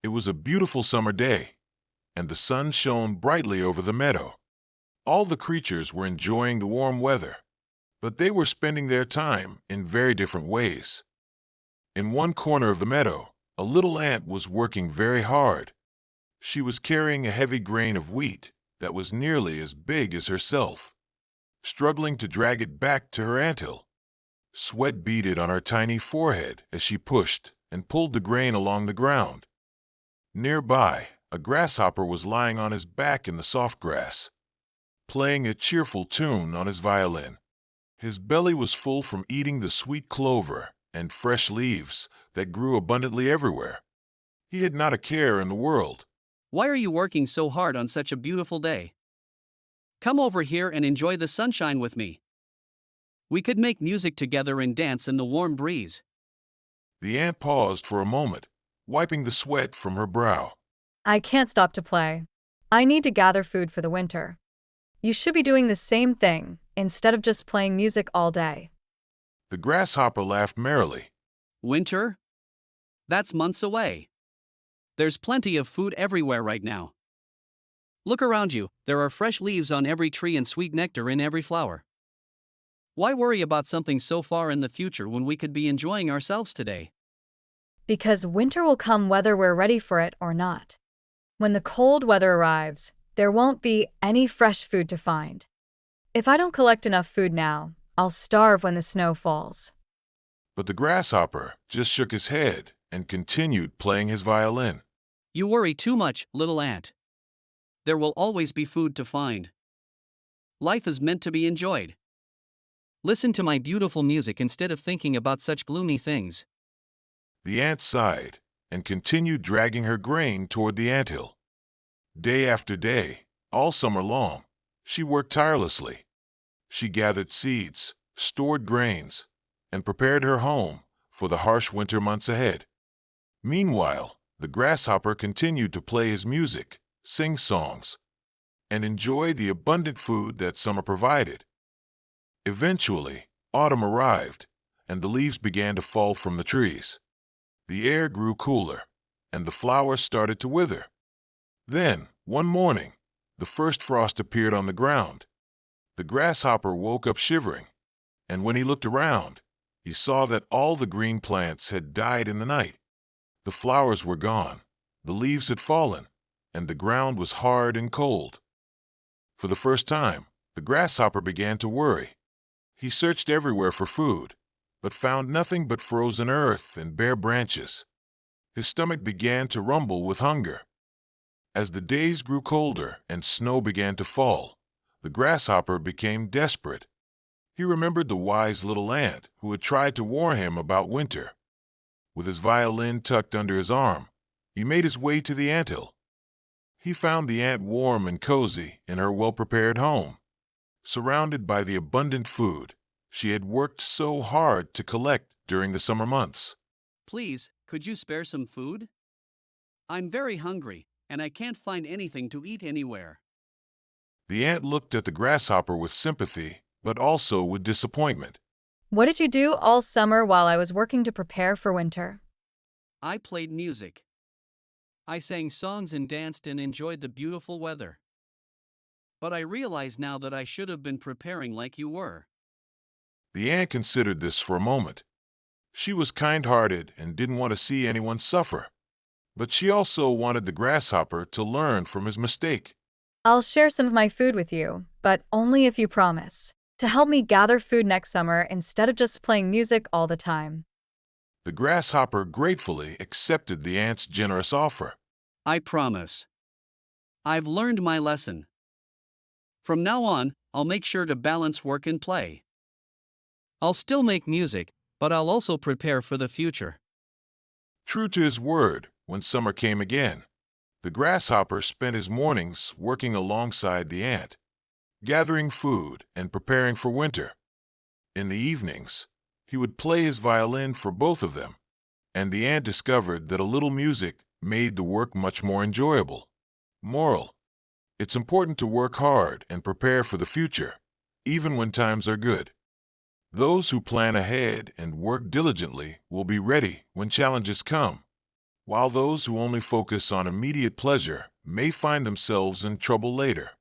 It was a beautiful summer day, and the sun shone brightly over the meadow. All the creatures were enjoying the warm weather, but they were spending their time in very different ways. In one corner of the meadow, a little ant was working very hard. She was carrying a heavy grain of wheat that was nearly as big as herself, struggling to drag it back to her anthill. Sweat beaded on her tiny forehead as she pushed and pulled the grain along the ground. Nearby, a grasshopper was lying on his back in the soft grass, playing a cheerful tune on his violin. His belly was full from eating the sweet clover and fresh leaves that grew abundantly everywhere. He had not a care in the world. Why are you working so hard on such a beautiful day? Come over here and enjoy the sunshine with me. We could make music together and dance in the warm breeze. The ant paused for a moment, wiping the sweat from her brow. I can't stop to play. I need to gather food for the winter. You should be doing the same thing, instead of just playing music all day. The grasshopper laughed merrily. Winter? That's months away. There's plenty of food everywhere right now. Look around you, there are fresh leaves on every tree and sweet nectar in every flower. Why worry about something so far in the future when we could be enjoying ourselves today? Because winter will come whether we're ready for it or not. When the cold weather arrives, there won't be any fresh food to find. If I don't collect enough food now, I'll starve when the snow falls. But the grasshopper just shook his head and continued playing his violin. You worry too much, little ant. There will always be food to find. Life is meant to be enjoyed. Listen to my beautiful music instead of thinking about such gloomy things. The ant sighed and continued dragging her grain toward the anthill. Day after day, all summer long, she worked tirelessly. She gathered seeds, stored grains, and prepared her home for the harsh winter months ahead. Meanwhile, the grasshopper continued to play his music, sing songs, and enjoy the abundant food that summer provided. Eventually, autumn arrived, and the leaves began to fall from the trees. The air grew cooler, and the flowers started to wither. Then, one morning, the first frost appeared on the ground. The grasshopper woke up shivering, and when he looked around, he saw that all the green plants had died in the night. The flowers were gone, the leaves had fallen, and the ground was hard and cold. For the first time, the grasshopper began to worry. He searched everywhere for food, but found nothing but frozen earth and bare branches. His stomach began to rumble with hunger. As the days grew colder and snow began to fall, the grasshopper became desperate. He remembered the wise little ant who had tried to warn him about winter. With his violin tucked under his arm, he made his way to the anthill. He found the ant warm and cozy in her well-prepared home, surrounded by the abundant food she had worked so hard to collect during the summer months. Please, could you spare some food? I'm very hungry, and I can't find anything to eat anywhere. The ant looked at the grasshopper with sympathy, but also with disappointment. What did you do all summer while I was working to prepare for winter? I played music. I sang songs and danced and enjoyed the beautiful weather. But I realize now that I should have been preparing like you were. The ant considered this for a moment. She was kind-hearted and didn't want to see anyone suffer. But she also wanted the grasshopper to learn from his mistake. I'll share some of my food with you, but only if you promise to help me gather food next summer instead of just playing music all the time. The grasshopper gratefully accepted the ant's generous offer. I promise. I've learned my lesson. From now on, I'll make sure to balance work and play. I'll still make music, but I'll also prepare for the future. True to his word, when summer came again, the grasshopper spent his mornings working alongside the ant, gathering food and preparing for winter. In the evenings, he would play his violin for both of them, and the ant discovered that a little music made the work much more enjoyable. Moral: it's important to work hard and prepare for the future, even when times are good. Those who plan ahead and work diligently will be ready when challenges come. while those who only focus on immediate pleasure may find themselves in trouble later.